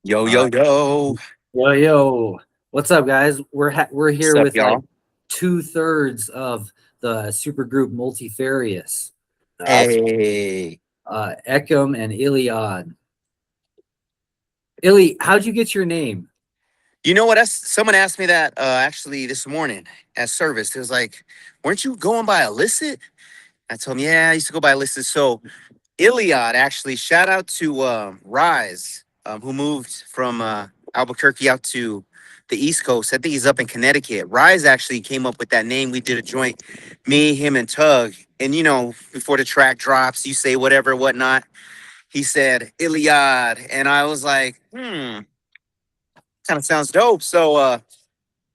Yo, All yo, right. yo. Yo. What's up, guys? We're What's here up, with like y'all? 2/3 of the supergroup Multifarious. Awesome. Hey. Ekym and IlliOdd. Illy, how'd you get your name? You know what? Someone asked me that actually this morning at service. It was like, weren't you going by illicit? I told him, yeah, I used to go by illicit. So IlliOdd, actually, shout out to Rise, who moved from Albuquerque out to the East Coast. I think he's up in Connecticut. Rise actually came up with that name. We did a joint, me, him, and Tug. And, before the track drops, you say whatever, whatnot. He said IlliOdd, and I was like, kind of sounds dope. So,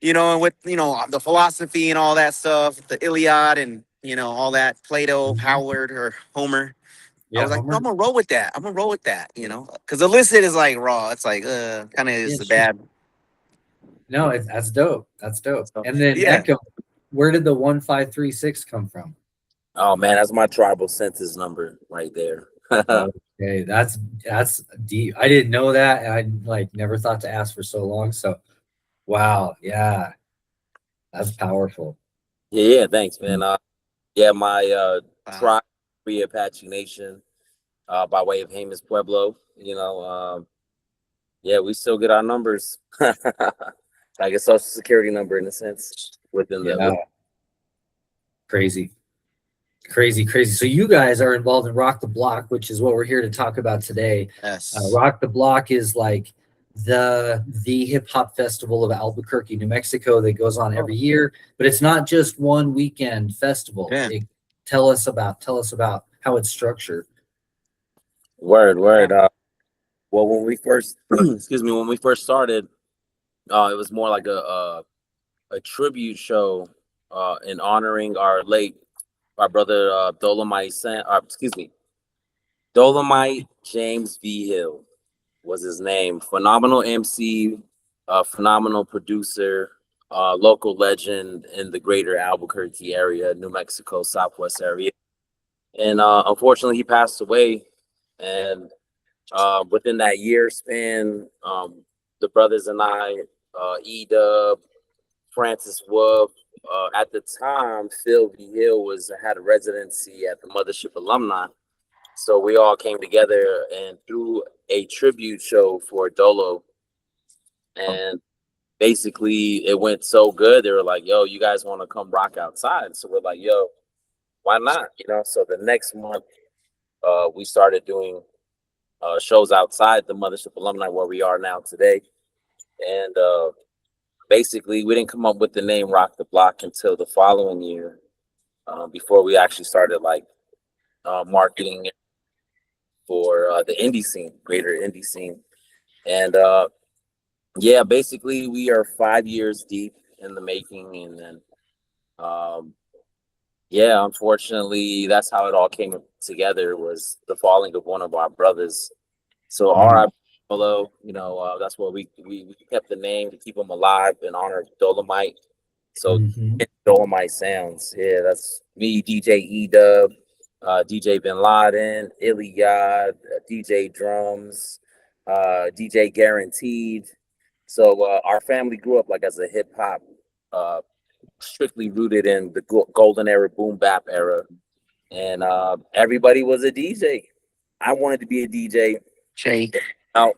and with the philosophy and all that stuff, the Iliad and all that, Plato, Mhm. Howard, or Homer. I Yeah, was like, no, Homer. I'm gonna roll with that. I'm gonna roll with that, because illicit is like raw. It's like, kind of Yeah, is the sure. bad. No, that's dope. That's dope. So, And then yeah. Ekym, where did the 1536 come from? Oh man, that's my tribal census number right there. Okay, that's deep. I didn't know that, and I like never thought to ask for so long. So wow, yeah, that's powerful. Yeah, thanks, man. Yeah, my Wow. tribe, Free Apache Nation, by way of Jemez Pueblo. Yeah, we still get our numbers, like a social security number in a sense within the. Yeah, crazy. Crazy, crazy. So you guys are involved in Rock the Block, which is what we're here to talk about today. Yes. Rock the Block is like the hip hop festival of Albuquerque, New Mexico, that goes on every year. But it's not just one weekend festival. Yeah. Tell us about how it's structured. Word, word. Well, when we first, excuse me, when we first started, it was more like a tribute show, in honoring our brother, Dolomite James V. Hill was his name. Phenomenal MC, phenomenal producer, local legend in the greater Albuquerque area, New Mexico, Southwest area. And unfortunately, he passed away. And within that year span, the brothers and I, E-Dub, Francis Wolf, at the time, Phil V. Hill had a residency at the Mothership Alumni. So we all came together and threw a tribute show for Dolo. And basically, it went so good. They were like, yo, you guys want to come rock outside? So we're like, yo, why not? So the next month, we started doing shows outside the Mothership Alumni where we are now today. And basically, we didn't come up with the name Rock the Block until the following year, before we actually started like marketing for the indie scene, greater indie scene. And yeah, basically we are 5 years deep in the making. And then yeah, unfortunately, that's how it all came together, was the falling of one of our brothers. So Mhm. RIP Polo, that's what we kept the name to keep him alive in honor of Dolomite. So Mhm. Dolomite Sounds. Yeah, that's me, DJ E-Dub, DJ Bin Laden, IlliOdd, DJ Drums, DJ Guaranteed. So our family grew up like as a hip hop, uh, strictly rooted in the golden era, boom bap era, and everybody was a DJ. I wanted to be a DJ. Jay. Out,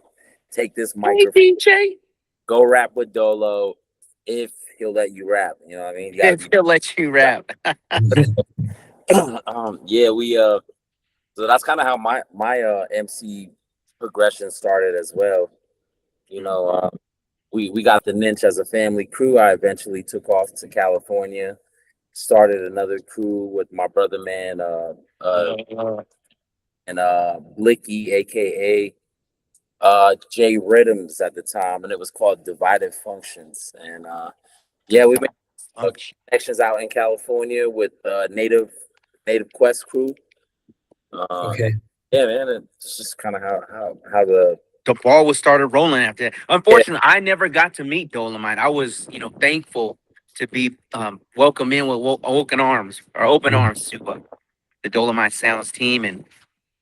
take this Hey, microphone, DJ. go rap with Dolo, if he'll let you rap. You know what I mean? You got to If be he'll let you rap. rap. Yeah, we so that's kind of how my MC progression started as well. You know, we got the Ninch as a family crew. I eventually took off to California, started another crew with my brother man, and Blicky, aka Jay Rhythms at the time, and it was called Divided Functions. And yeah, we made connections out in California with Native Quest crew. Uh, Okay. yeah, man, it's just kind of how the The ball was started rolling after that. yeah. Unfortunately, I never got to meet Dolomite. I was, thankful to be welcomed in with open arms Mhm. to the Dolomite Sounds team. And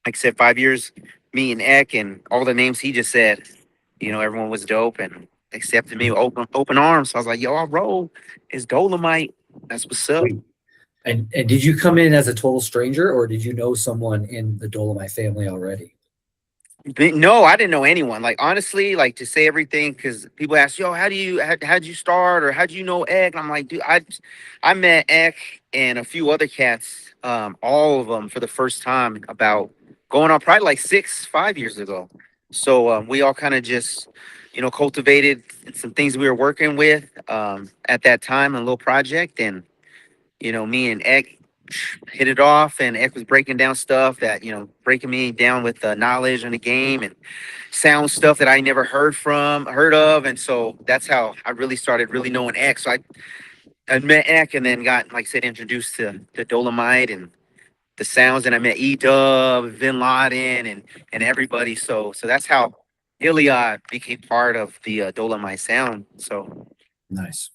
like I said, 5 years, me and Eck and all the names he just said. you know, everyone was dope and accepted me with open arms. So I was like, yo, I'll roll. It's Dolomite. That's what's up. Wait, and did you come in as a total stranger, or did you know someone in the Dolomite family already? No, I didn't know anyone. Like honestly, like to say everything because people ask, "Yo, how'd you start or how'd you know Ek?" And I'm like, dude, I met Ek and a few other cats, all of them for the first time about going on probably like 5 years ago. So we all kind of just, you know, cultivated some things we were working with at that time, a little project, and you know, me and Ek hit it off, and Ek was breaking down stuff that, you know, breaking me down with knowledge in the game and sound stuff that I never heard of. And so that's how I really started really knowing Ek. So I met Ek and then got, like I said, introduced to the Dolomite and the sounds. And I met E-Dub, Vin Laden, and everybody. So that's how IlliOdd became part of the Dolomite sound. So Nice.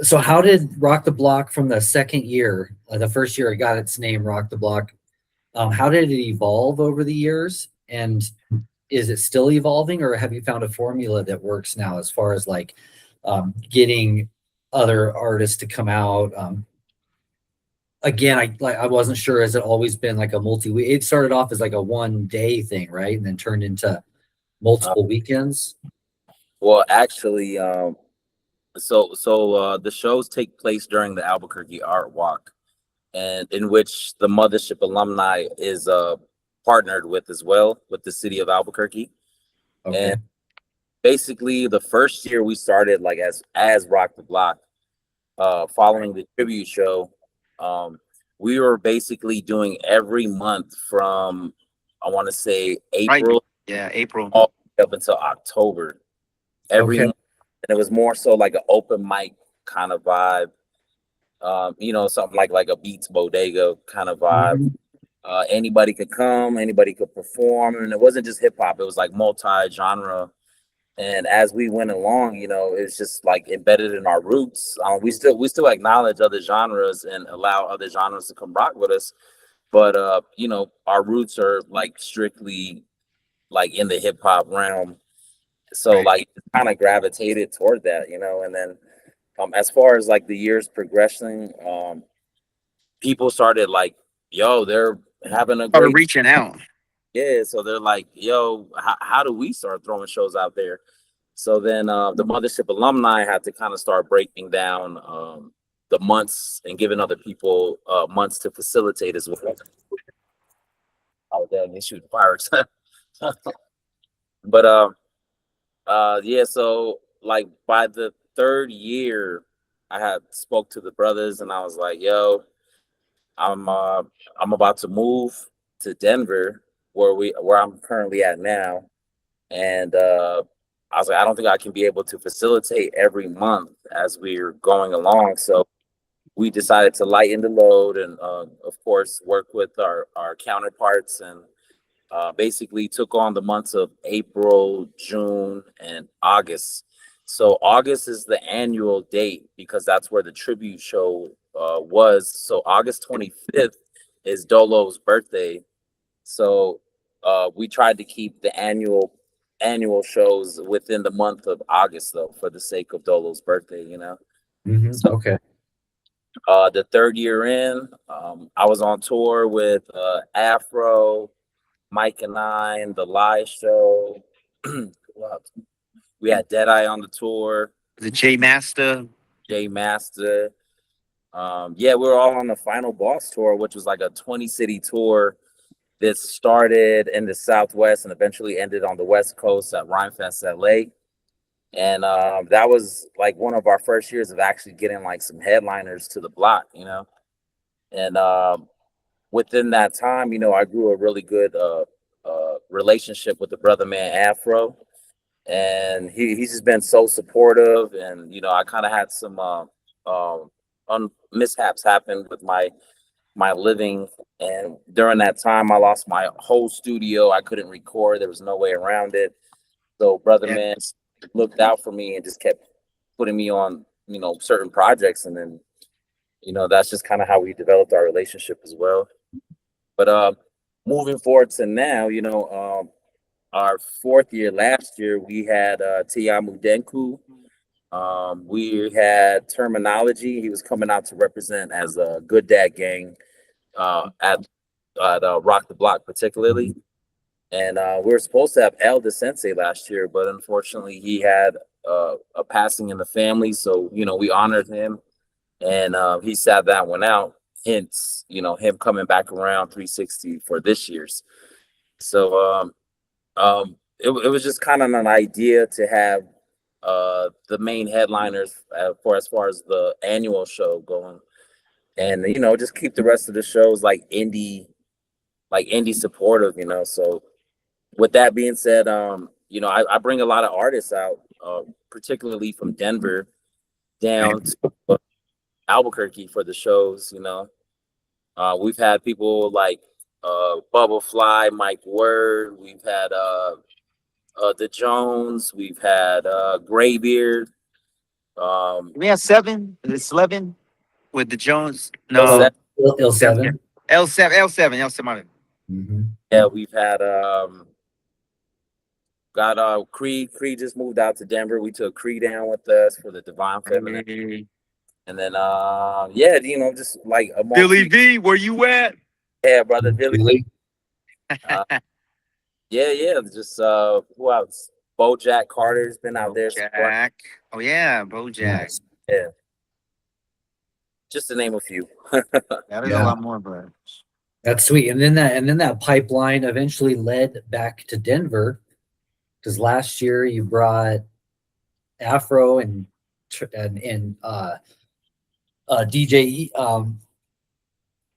So how did Rock the Block from the second year, the first year it got its name, Rock the Block, how did it evolve over the years? And is it still evolving, or have you found a formula that works now as far as like getting other artists to come out? Again, I wasn't sure, has it always been like a multi-week? It started off as like a 1 day thing, right? And then turned into multiple weekends. Well, actually, so the shows take place during the Albuquerque Art Walk, and in which the Mothership alumni is partnered with as well with the city of Albuquerque. Okay. And basically, the first year we started like as Rock the Block, following the tribute show. We were basically doing every month from, I want to say, April, yeah, April. all the way up until October. Every Okay. month. And it was more so like an open mic kind of vibe. You know, something like a Beats Bodega kind of vibe. Mhm. Anybody could come, anybody could perform, and it wasn't just hip hop. It was like multi-genre. And as we went along, you know, it's just like embedded in our roots. We still acknowledge other genres and allow other genres to come rock with us. But you know, our roots are like strictly like in the hip hop realm. So Right. like kind of gravitated toward that, you know. And then as far as like the years progressing, people started like, yo, they're having a Started great, reaching out. yeah. So they're like, yo, how do we start throwing shows out there? So then the Mothership alumni had to kind of start breaking down the months and giving other people months to facilitate as well. Oh, damn, they shooting fireworks. But yeah, so like by the third year, I had spoke to the brothers and I was like, yo, I'm about to move to Denver where I'm currently at now. And I was like, I don't think I can be able to facilitate every month as we're going along. So we decided to lighten the load and, of course, work with our counterparts and basically took on the months of April, June, and August. So August is the annual date because that's where the tribute show was. So August 25th is Dolo's birthday. So we tried to keep the annual shows within the month of August, though, for the sake of Dolo's birthday, you know. Mhm. So Okay. the third year in, I was on tour with Afro, Mike and I, and the Live Show. We had Deadeye on the tour, The J Master. Jay Master. Yeah, we were all on the final boss tour, which was like a 20-city tour that started in the Southwest and eventually ended on the West Coast at Rhymefest LA. And that was like one of our first years of actually getting like some headliners to the block, you know. And within that time, you know, I grew a really good relationship with the brother man Afro. And he's just been so supportive. And, you know, I kind of had some mishaps happen with my living, and during that time I lost my whole studio. I couldn't record, there was no way around it. So brother Yeah. man looked out for me and just kept putting me on, you know, certain projects, and then, you know, that's just kind of how we developed our relationship as well. But moving forward to now, you know, our 4th year last year, we had Tiamu Denku. We had Terminology. He was coming out to represent as a Good Dad Gang at Rock the Block particularly. And we were supposed to have El De Sensei last year, but unfortunately he had a passing in the family. So, we honored him, and he sat that one out. Hence, him coming back around 360 for this year's. So it was just kind of an idea to have the main headliners for as far as the annual show going, and just keep the rest of the shows like indie supportive. So with that being said, I bring a lot of artists out, particularly from Denver down to Albuquerque for the shows. We've had people like Bubble Fly, Mike Word. We've had the Jones. We've had Graybeard. We have 7. It's 11 with the Jones. No, L7. L7. L7. Mhm. Yeah, we've had got Creed. Creed just moved out to Denver. We took Creed down with us for the Divine Feminine. And then just like a Billy V, where you at? Yeah, brother Billy. Really? Yeah. Just who else? BoJack Carter's been out there. Jack. Oh yeah, BoJack. Nice. Yeah. Just to name a few. That is a lot more, but That's sweet. And then that pipeline eventually led back to Denver, because last year you brought Afro and DJ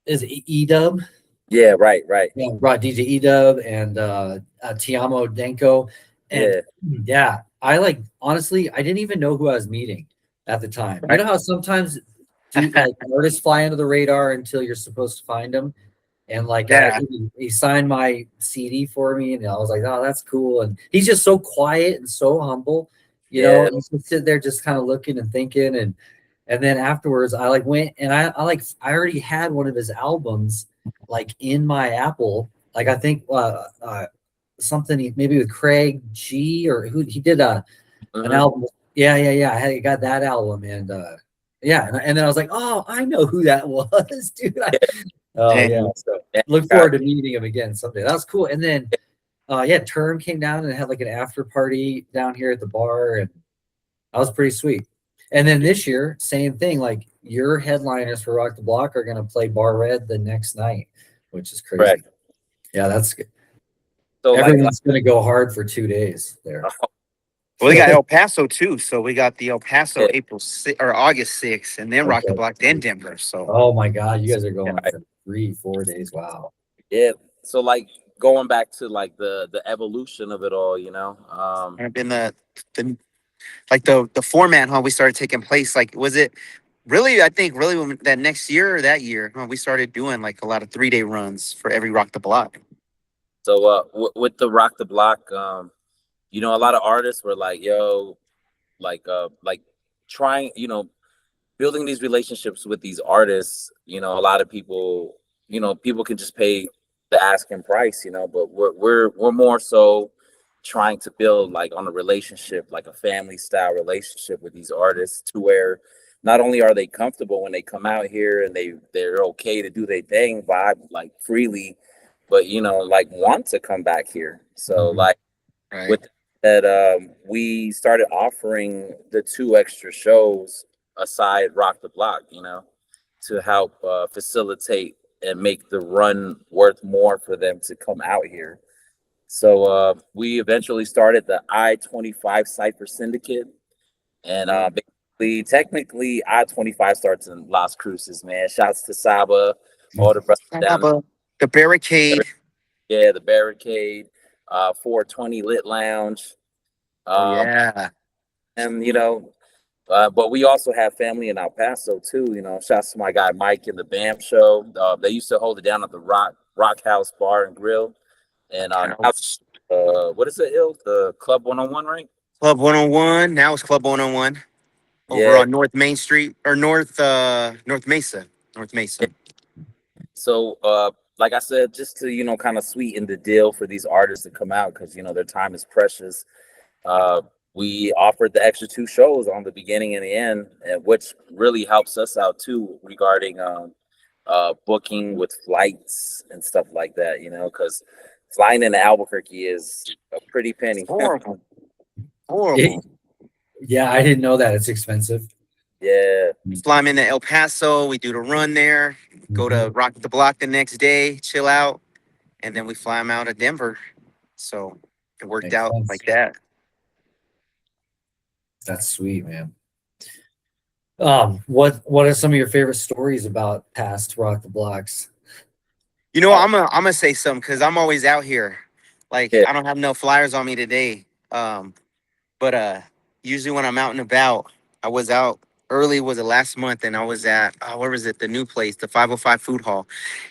is it E-Dub? Yeah, right. Yeah, brought DJ E-Dub and Tiamo Denko. And yeah, I honestly, I didn't even know who I was meeting at the time. You know how sometimes artists fly under the radar until you're supposed to find them? And he signed my CD for me, and I was like, oh, that's cool. And he's just so quiet and so humble, you know. He's just sitting there just kind of looking and thinking. And then afterwards I went and I already had one of his albums in my Apple. I think something maybe with Craig G, or who he did an album. Yeah. I got that album, and and then I was like, oh, I know who that was, dude. So look forward to meeting him again someday. That was cool. And then Term came down and had an after party down here at the bar, and that was pretty sweet. And then this year, same thing. Your headliners for Rock the Block are gonna play Bar Red the next night, which is crazy. Right. Yeah, that's good. So everyone's gonna go hard for 2 days there. Well, we got El Paso too, so we got the El Paso August 6th, and then Rock the Block, then Denver. So oh my God, you guys are going for 3-4 days. Wow. Yeah. So going back to the evolution of it all, and then the format, huh? We started taking place. Was it really? I think really when that next year or that year, we started doing a lot of 3-day runs for every Rock the Block. So with the Rock the Block, a lot of artists were trying, building these relationships with these artists. A lot of people, people can just pay the asking price, but we're more so trying to build on a relationship, a family style relationship with these artists, to where not only are they comfortable when they come out here and they're okay to do their thing, vibe freely, but want to come back here. So with that, we started offering the 2 extra shows aside Rock the Block, to help facilitate and make the run worth more for them to come out here. So we eventually started the I-25 Cypher Syndicate, and technically I-25 starts in Las Cruces, man. Shouts to Saba, all the brothers down. The Barricade. Yeah, the Barricade, 420 Lit Lounge. And but we also have family in El Paso too. Shouts to my guy Mike in the BAM show. They used to hold it down at the Rock House Bar and Grill. And what is it, the Club 101, right? Club 101. Now it's Club 101 over on North Main Street, or North Mesa. So like I said, just to, kind of sweeten the deal for these artists to come out, because, their time is precious. Uh, we offered the extra 2 shows on the beginning and the end, and which really helps us out too regarding booking with flights and stuff like that, because flying into Albuquerque is a pretty penny. Horrible. Horrible. Yeah, I didn't know that. It's expensive. Yeah. Fly them into El Paso. We do the run there. Go to Rock the Block the next day, chill out, and then we fly them out of Denver. So it worked Makes out sense. like that. That's sweet, man. What are some of your favorite stories about past Rock the Blocks? I'm gonna say something because I'm always out here. Like Yeah. I don't have no flyers on me today. But usually when I'm out and about, I was out early, was it last month, and I was at where was it? The new place, the 505 Food Hall.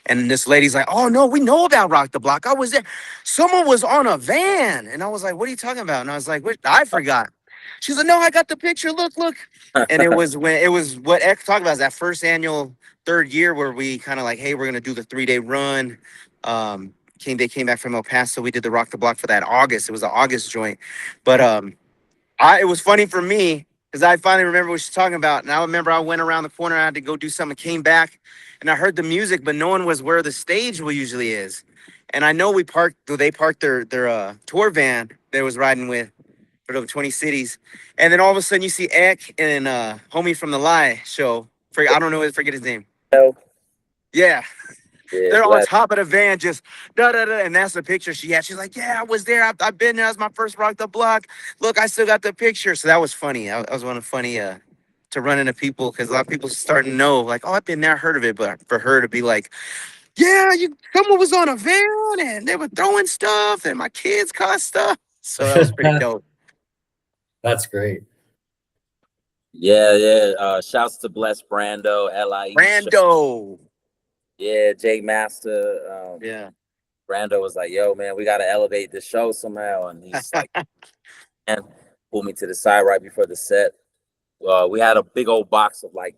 And this lady's like, "Oh no, we know about Rock the Block. I was there. Someone was on a van." And I was like, "What are you talking about?" And I was like, "What? I forgot." She's like, "No, I got the picture. Look, look." And it was what Ek talked about, is that first annual third year where we kind of like, hey, we're gonna do the 3-day run. They came back from El Paso. We did the Rock the Block for that August. It was an August joint. But it was funny for me because I finally remember what she's talking about. And I remember I went around the corner, I had to go do something, came back, and I heard the music, but no one was where the stage usually is. And I know they parked their tour van they was riding with for the 20 cities. And then all of a sudden you see Ek and homie from the Lie show. I don't know, forget his name. Hell, Yeah. yeah, They're on glad- top of the van, just da da da, and that's the picture she had. She's like, "Yeah, I was there. I've been there. That was my first Rock the Block. Look, I still got the picture." So that was funny. That was one of funny to run into people because a lot of people starting to know, like, "Oh, I've been there, heard of it," but for her to be like, "Yeah, someone was on a van and they were throwing stuff and my kids caught stuff." So that was pretty dope. That's great. yeah. Shouts to Bless Brando, Li. Brando. Yeah, Jay Master. Yeah. Brando was like, "Yo, man, we gotta elevate the show somehow," and he's like, and pulled me to the side right before the set. We had a big old box of like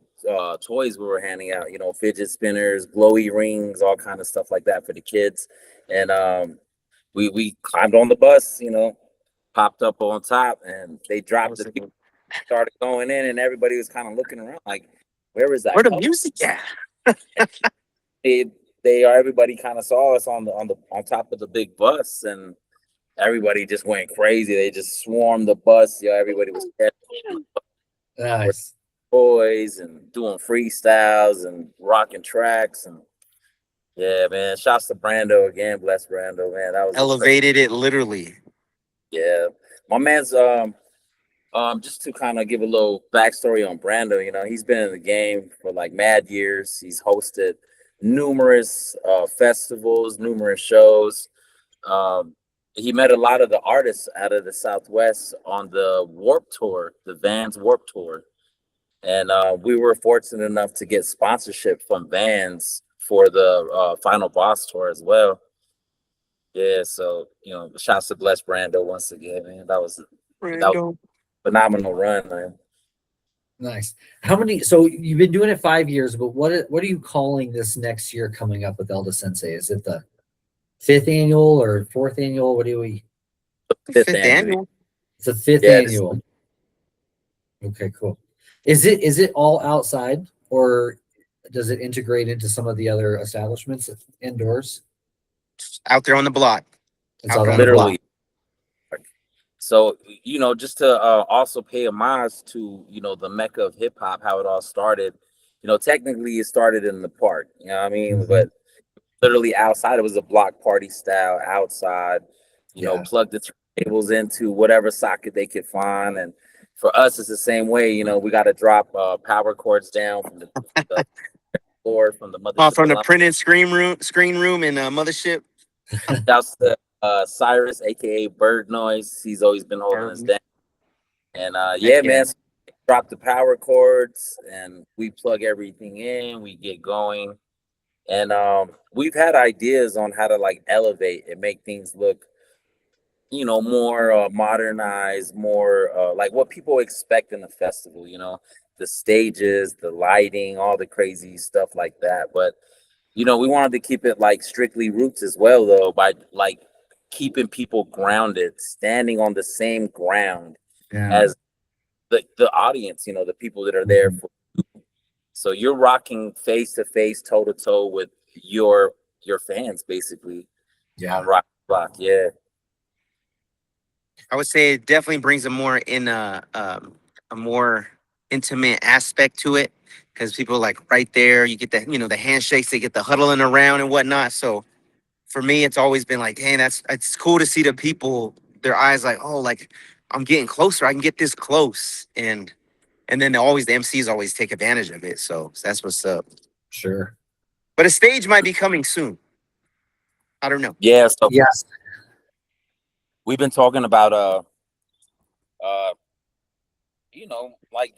toys we were handing out, fidget spinners, glowy rings, all kind of stuff like that for the kids. And we climbed on the bus, popped up on top, and they dropped the beat, started going in, and everybody was kind of looking around like, where is that? Where the music at? Everybody kind of saw us on top of the big bus, and everybody just went crazy. They just swarmed the bus. Everybody was Nice. boys and doing freestyles and rocking tracks, and yeah, man. Shouts to Brando again. Bless Brando, man. That was Elevated it literally. yeah. My man's just to kind of give a little backstory on Brando, he's been in the game for like mad years. He's hosted numerous festivals, numerous shows. He met a lot of the artists out of the Southwest on the Warp Tour, the Vans Warp Tour. And we were fortunate enough to get sponsorship from Vans for the Final Boss Tour as well. Yeah, so, shouts to Bless Brando once again, man. That was a phenomenal run, man. Nice. So you've been doing it 5 years, but what are you calling this next year coming up with Elda Sensei? Is it the 5th annual or 4th annual? What do we? Fifth annual. It's the 5th annual. Okay, cool. Is it all outside, or does it integrate into some of the other establishments indoors? Out there on the block. It's all Literally. So, just to also pay homage to, the Mecca of hip hop, how it all started. Technically it started in the park, you know what I mean? Mm-hmm. But literally outside, it was a block party style outside, plug the tables into whatever socket they could find. And for us, it's the same way, we got to drop power cords down from the floor, from the mothership. From the printed screen room in Mothership. Shouts to Cyrus, aka Bird Noise. He's always been holding us down. And man, so drop the power cords and we plug everything in, we get going. And we've had ideas on how to like elevate and make things look, more modernized, more like what people expect in a festival, the stages, the lighting, all the crazy stuff like that. But You know, we wanted to keep it like strictly roots as well, though, by like keeping people grounded, standing on the same ground Yeah. as the audience. You know, the people that are there for. So you're rocking face to face, toe to toe with your fans, basically Yeah. on Rock the Block. Yeah, I would say it definitely brings a more intimate aspect to it because people like right there. You get the the handshakes, they get the huddling around and whatnot. So for me, it's always been like, hey, it's cool to see the people, their eyes like, oh, like I'm getting closer. I can get this close, and then always the MCs always take advantage of it. So that's what's up. Sure. But a stage might be coming soon. I don't know. yeah. So Yes. we've been talking about uh you know, like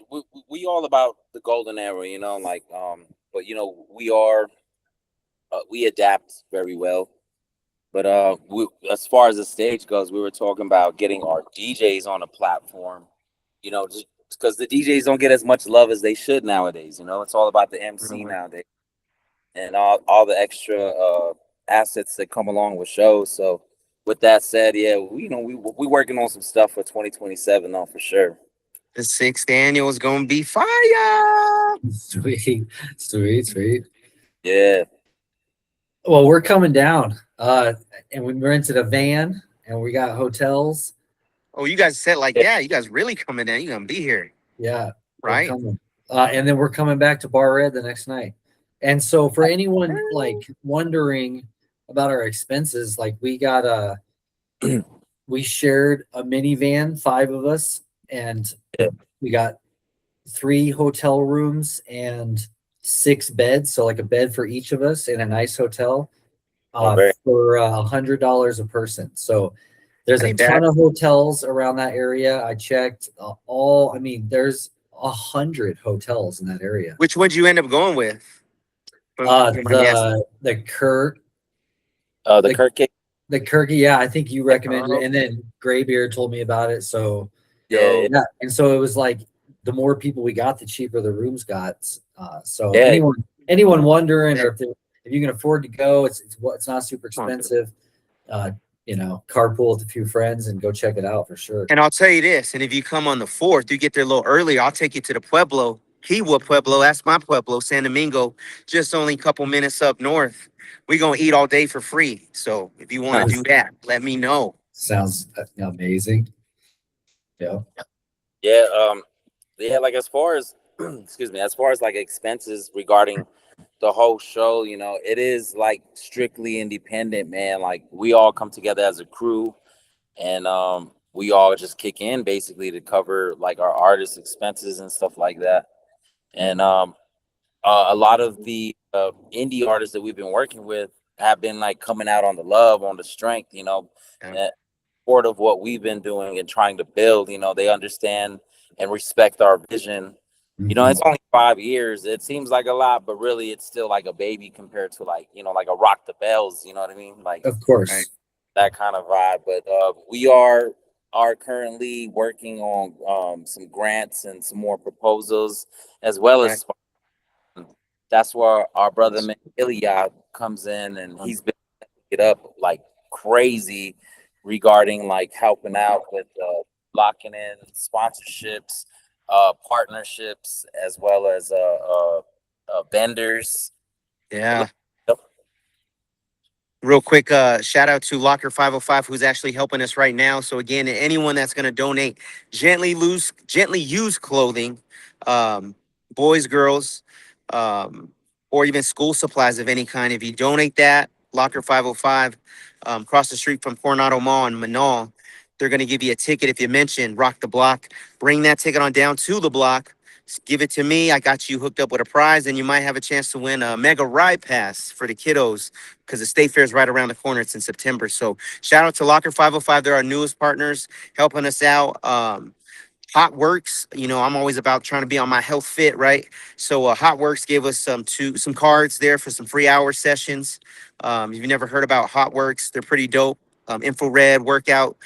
we all about the golden era, you know, like but you know, we adapt very well. But as far as the stage goes, we were talking about getting our DJs on a platform, you know, just because the DJs don't get as much love as they should nowadays. You know, it's all about the MC nowadays and all the extra assets that come along with shows. So with that said, yeah, we working on some stuff for 2027 though, for sure. The sixth annual is gonna be fire. Sweet. Sweet. Sweet. Yeah. Well, we're coming down. And we rented a van and we got hotels. Oh, you guys said like, Yeah. yeah, you guys really coming in. You're gonna be here, Yeah. We're right? coming. And then we're coming back to Bar Red the next night. And so for anyone like wondering about our expenses, like we got we shared a minivan, 5 of us, and Yeah. we got 3 hotel rooms and 6 beds, so like a bed for each of us in a nice hotel for $100 a person. So there's That a ain't ton bad. of hotels around that area. I checked I mean, there's 100 hotels in that area. Which would you end up going with? If you mind me asking. The Kirk, The the Kirk cake. the Kirky, yeah, I think you recommended Oh, it, and then Graybeard told me about it. So Yeah. yeah, and so it was like the more people we got, the cheaper the rooms got. So Yeah. anyone wondering, or if you can afford to go, it's not super expensive. You know, carpool with a few friends and go check it out for sure. and I'll tell you this, and if you come on the 4th, you get there a little earlier, I'll take you to the Pueblo. Kiwa Pueblo, that's my Pueblo, San Domingo, just only a couple minutes up north. We gonna eat all day for free. So if you want to Nice. do that, let me know. Sounds amazing. Yeah. Yeah. Yeah. Like as far as excuse me, as far as like expenses regarding the whole show, you know, it is like strictly independent, man. Like we all come together as a crew, and we all just kick in basically to cover like our artists' expenses and stuff like that. And a lot of the indie artists that we've been working with have been like coming out on the love, on the strength, you know, Yeah. part of what we've been doing and trying to build. You know, they understand and respect our vision. You know, it's only 5 years. It seems like a lot, but really it's still like a baby compared to like, you know, like a Rock the Bells, you know what I mean? Like Of course. Right. that kind of vibe. But we are currently working on some grants and some more proposals, as well as that's where our brother man IlliOdd comes in, and he's been it up like crazy regarding like helping out with locking in sponsorships, partnerships, as well as vendors. Yeah. Yep. Real quick, shout out to Locker 505, who's actually helping us right now. So again, anyone that's going to donate gently used clothing, boys, girls, or even school supplies of any kind. If you donate that, Locker 505, across the street from Coronado Mall in Manal, they're going to give you a ticket if you mention Rock the Block. Bring that ticket on down to the block. Give it to me. I got you hooked up with a prize, and you might have a chance to win a mega ride pass for the kiddos because the state fair is right around the corner. It's in September. So shout out to Locker 505. They're our newest partners helping us out. Hot Works, you know, I'm always about trying to be on my health fit, right? So Hot Works gave us some cards there for some free hour sessions. If you've never heard about Hot Works, they're pretty dope. Infrared workout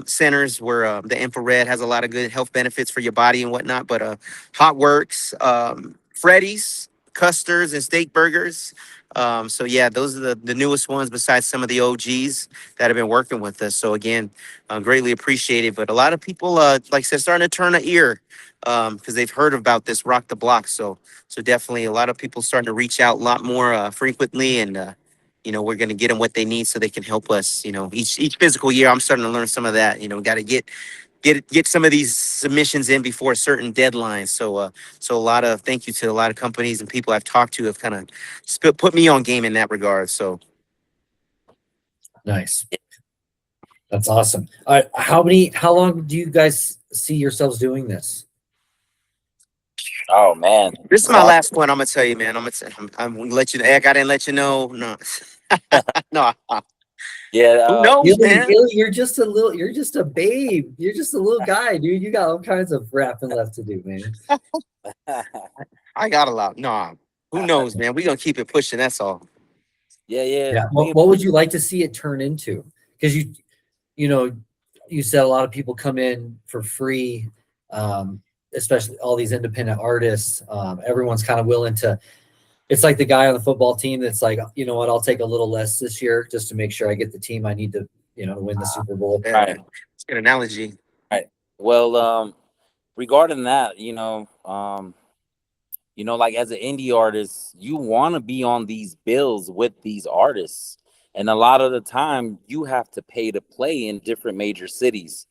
centers where the infrared has a lot of good health benefits for your body and whatnot. But Hot Works, Freddy's, Custer's, and Steak Burgers. So yeah, those are the newest ones besides some of the OGs that have been working with us. So again, greatly appreciated. But a lot of people, like I said, starting to turn an ear because they've heard about this Rock the Block. So definitely a lot of people starting to reach out a lot more frequently, and we're going to get them what they need so they can help us. Each physical year, I'm starting to learn some of that. Got to get some of these submissions in before a certain deadline. So a lot of thank you to a lot of companies and people I've talked to have kind of put me on game in that regard. So Nice. That's awesome. How long do you guys see yourselves doing this? Oh man, this is my so last one. I'm gonna tell you, man. I'm gonna let you. Egg, I didn't let you know. No, no. yeah, Who knows, man? You're just a babe. You're just a little guy, dude. You got all kinds of rapping left to do, man. I got a lot. No, who knows, man? We gonna keep it pushing. That's all. yeah. What would you like to see it turn into? Because you said a lot of people come in for free, especially all these independent artists. Everyone's kind of willing to. It's like the guy on the football team that's like, you know what, I'll take a little less this year just to make sure I get the team I need to, win the Super Bowl. Yeah, Right. it's a good analogy. Right. Well, regarding that, like as an indie artist, you want to be on these bills with these artists. And a lot of the time you have to pay to play in different major cities.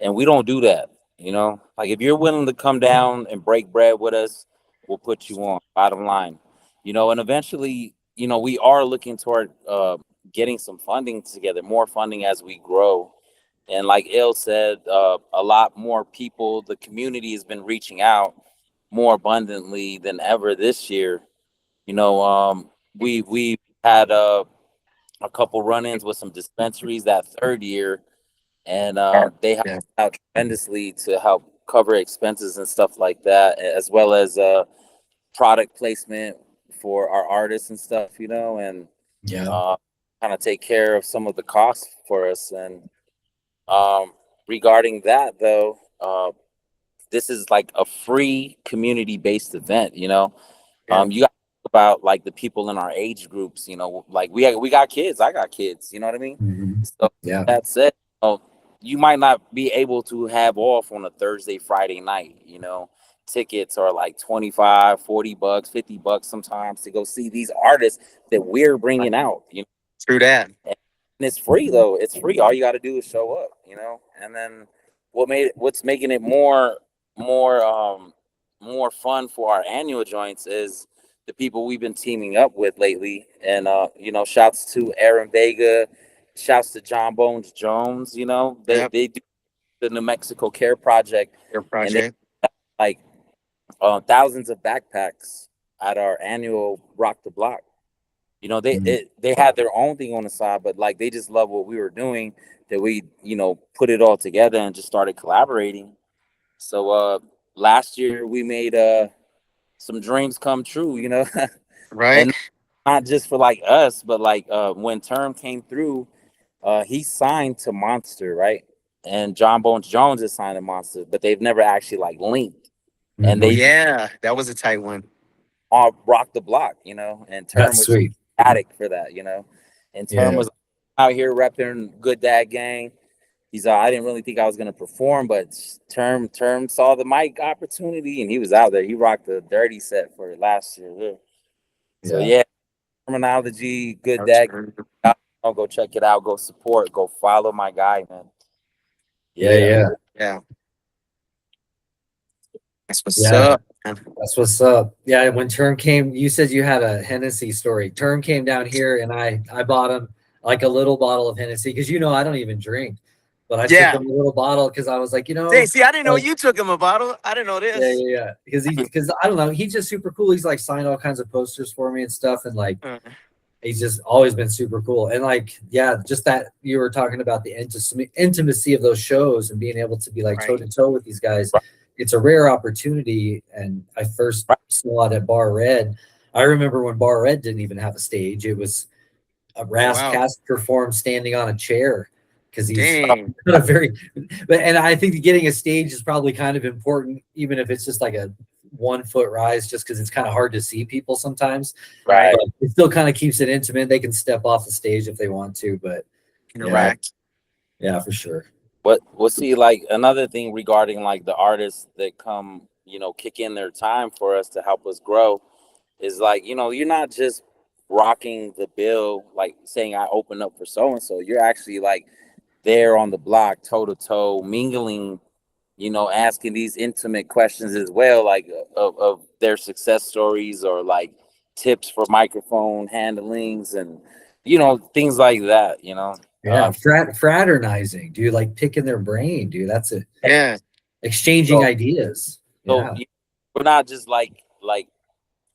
And we don't do that. Like if you're willing to come down and break bread with us, we'll put you on, bottom line. And eventually, we are looking toward getting some funding together, more funding as we grow. And like Il said, a lot more people, the community has been reaching out more abundantly than ever this year. We had a couple run-ins with some dispensaries that third year, and they helped Yeah. out tremendously to help cover expenses and stuff like that, as well as product placement for our artists and stuff, and Yeah. kind of take care of some of the costs for us. And regarding that, though, this is like a free community-based event. Yeah. You got to think about like the people in our age groups. Like we got kids. I got kids. You know what I mean? Mhm. So Yeah. that said, you might not be able to have off on a Thursday, Friday night. Tickets are like $25, $40, $50 sometimes to go see these artists that we're bringing out. True that. And it's free though. It's free. All you got to do is show up. And then what's making it more fun for our annual joints is the people we've been teaming up with lately. And shouts to Aaron Vega, shouts to John Bones Jones. They do the New Mexico Care Project. Your project. And they like thousands of backpacks at our annual Rock the Block. They had their own thing on the side, but like they just love what we were doing, that we put it all together and just started collaborating. So last year we made some dreams come true, Right. and not just for like us, but like when Term came through, he signed to Monster, right? And John Bones Jones is signed to Monster, but they've never actually like linked. And Oh they yeah, that was a tight one. all Rock the Block, and Term That's was sweet. addict for that, and Term Yeah. was out here repping Good Dad Gang. He's I didn't really think I was gonna perform, but Term saw the mic opportunity and he was out there. He rocked the dirty set for last year. Yeah. So yeah, terminology, Good Dad. Go check it out. Go support. Go follow my guy, man. Yeah. That's what's up. Man. That's what's up. Yeah, when Term came, you said you had a Hennessy story. Term came down here and I bought him like a little bottle of Hennessy because I don't even drink. But I took him a little bottle because I was like, Hey, see, I didn't know you took him a bottle. I didn't know this. Yeah. Because I don't know, he's just super cool. He's like signed all kinds of posters for me and stuff, and like he's just always been super cool. And like, yeah, just that you were talking about the intimacy of those shows and being able to be like toe to toe with these guys. Right. It's a rare opportunity. And I first saw it at Bar Red. I remember when Bar Red didn't even have a stage. It was a Cass performed standing on a chair because he's not a very. And I think getting a stage is probably kind of important, even if it's just like a 1 foot rise just because it's kind of hard to see people sometimes. Right. But it still kind of keeps it intimate. They can step off the stage if they want to, but Interact. yeah, for sure. But we'll see, like another thing regarding like the artists that come, kick in their time for us to help us grow is like, you're not just rocking the bill, like saying I open up for so and so. You're actually like there on the block, toe to toe, mingling, asking these intimate questions as well, like of their success stories or like tips for microphone handlings and things like that. Yeah, fraternizing, dude, like picking their brain, dude. That's it. Yeah. Exchanging So- ideas. So Yeah. we're not just like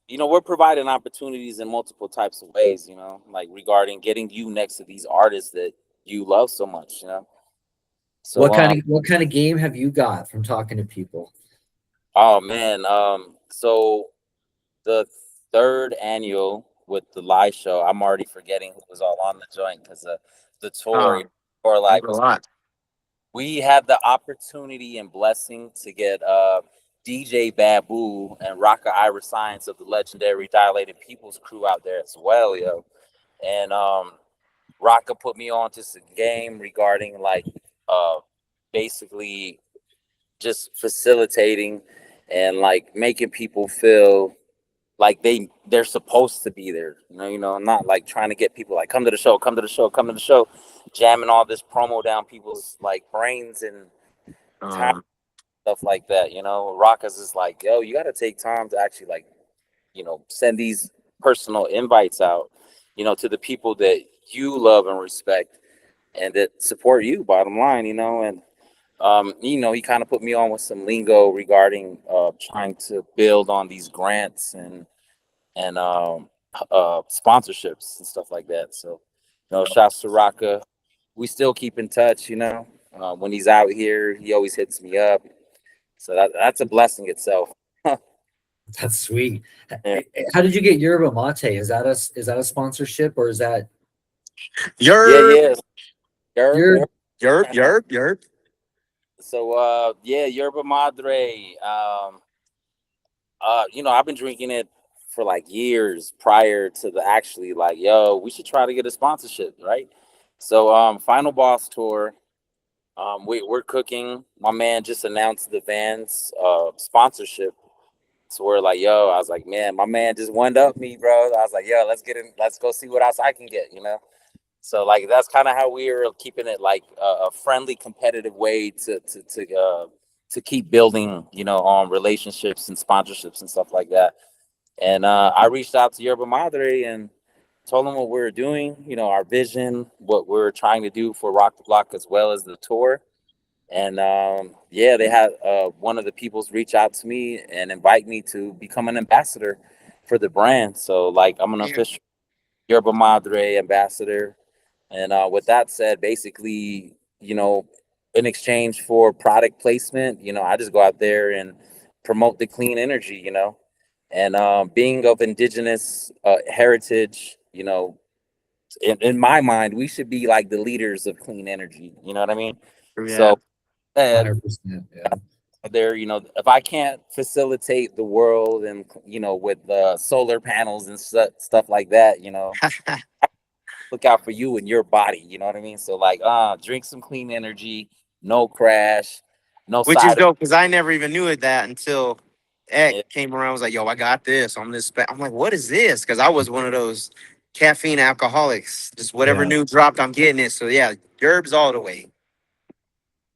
we're providing opportunities in multiple types of ways, like regarding getting you next to these artists that you love so much, So What kind of game have you got from talking to people? oh man, so the third annual with the live show, I'm already forgetting who was all on the joint because the tour or like A lot. we had the opportunity and blessing to get DJ Babu and Raka Ira Science of the legendary Dilated Peoples crew out there as well, yo. And Raka put me on to some game regarding like basically just facilitating and like making people feel like they're supposed to be there. Not like trying to get people like come to the show, come to the show, come to the show, jamming all this promo down people's like brains and time, stuff like that. Rockas is like, yo, you gotta take time to actually like, send these personal invites out, to the people that you love and respect and that support you, bottom line, and he kind of put me on with some lingo regarding trying to build on these grants and sponsorships and stuff like that. So, shouts to Raka. We still keep in touch. When he's out here, he always hits me up. So that's a blessing itself. That's sweet. Yeah. How did you get Yerba Mate? Is that a sponsorship or is that Yeah. Yerb? Yerb. So Yerba Madre. I've been drinking it for like years prior to the actually like, yo, we should try to get a sponsorship, right? So Final Boss Tour. We're cooking. My man just announced the Vans sponsorship. So we're like, yo, I was like, man, my man just one up me, bro. I was like, yo, let's go see what else I can get, So like that's kind of how we are keeping it like a friendly, competitive way to keep building, on relationships and sponsorships and stuff like that. And I reached out to Yerba Madre and told them what we were doing, our vision, what we're trying to do for Rock the Block as well as the tour. And they had one of the peoples reach out to me and invite me to become an ambassador for the brand. So like I'm an official Yerba Madre ambassador. And with that said, basically, in exchange for product placement, I just go out there and promote the clean energy, and being of indigenous heritage, in my mind, we should be like the leaders of clean energy. You know what I mean? Yeah. So 100%? Yeah. there, if I can't facilitate the world and, with solar panels and stuff like that, look out for you and your body. You know what I mean? So like, drink some clean energy, no crash, no Which is side. dope because I never even knew it that until Ek Yeah. came around. I was like, yo, I got this on this. I'm like, what is this? Because I was one of those caffeine alcoholics. Just whatever Yeah. new dropped, I'm getting it. So yeah, Yerb's all the way.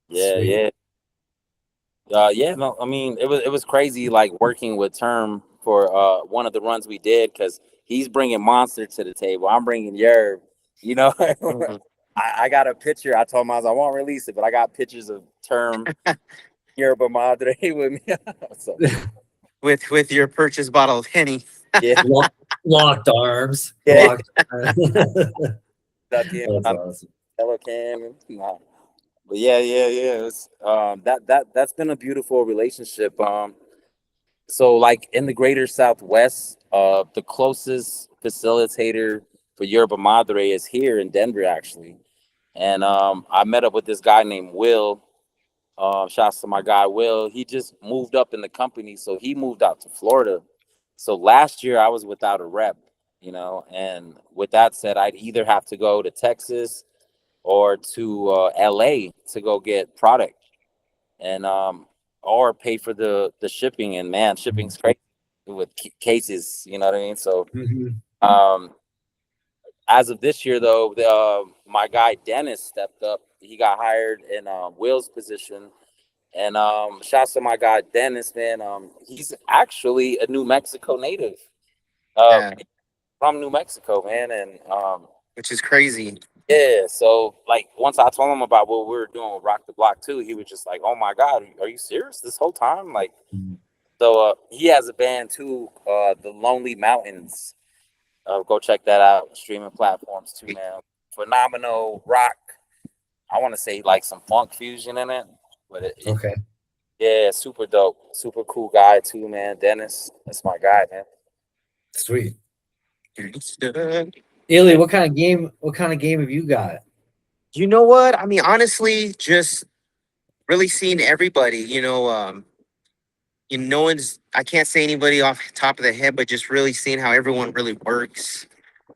Yeah, Sweet. yeah. No, I mean, it was crazy like working with Term for one of the runs we did because he's bringing Monster to the table. I'm bringing Yerb. I got a picture. I told him I won't release it, but I got pictures of Term Yerba Madre with me. So, With your purchase bottle of Henny. yeah, Locked arms. Yeah. Locked arms. stuck in That's awesome. Hello Cam. Nah. But yeah. It's, that's been a beautiful relationship. So like in the greater Southwest, the closest facilitator for Yerba Madre is here in Denver, actually. And I met up with this guy named Will. Shouts to my guy Will. He just moved up in the company, so he moved out to Florida. So last year I was without a rep, you know. And with that said, I'd either have to go to Texas or to LA to go get product, and or pay for the shipping. And man, shipping's crazy with cases, you know what I mean? So Mhm. as of this year though, my guy Dennis stepped up. He got hired in Will's position. And shouts to my guy Dennis, man. He's actually a New Mexico native. Uh, Yeah, from New Mexico, man. And which is crazy. yeah, so like once I told him about what we were doing with Rock the Block too, he was just like, "Oh my God, are you serious this whole time?" Like, so he has a band too, the Lonely Mountains. Go check that out. Streaming platforms too, man. Phenomenal rock. I want to say like some funk fusion in it, but Okay. yeah, super dope, super cool guy too, man. Dennis, that's my guy, man. Sweet. You Illy, what kind of game have you got? know what? I mean, honestly, just really seeing everybody. No one's. I can't say anybody off the top of the head, but just really seeing how everyone really works.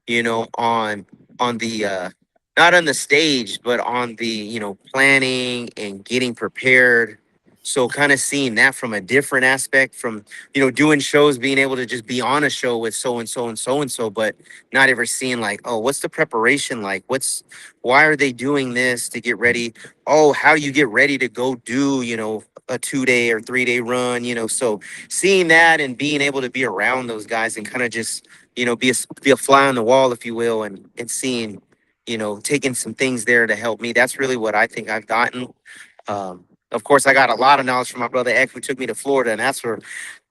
On the not on the stage, but on the planning and getting prepared. So kind of seeing that from a different aspect, from doing shows, being able to just be on a show with so and so and so and so, but not ever seeing like, oh, what's the preparation like? Why are they doing this to get ready? Oh, how do you get ready to go do a 2 day or 3 day run? So seeing that and being able to be around those guys and kind of just be a fly on the wall, if you will, and seeing, taking some things there to help me. That's really what I think I've gotten. Of course, I got a lot of knowledge from my brother Ek, who took me to Florida, and that's where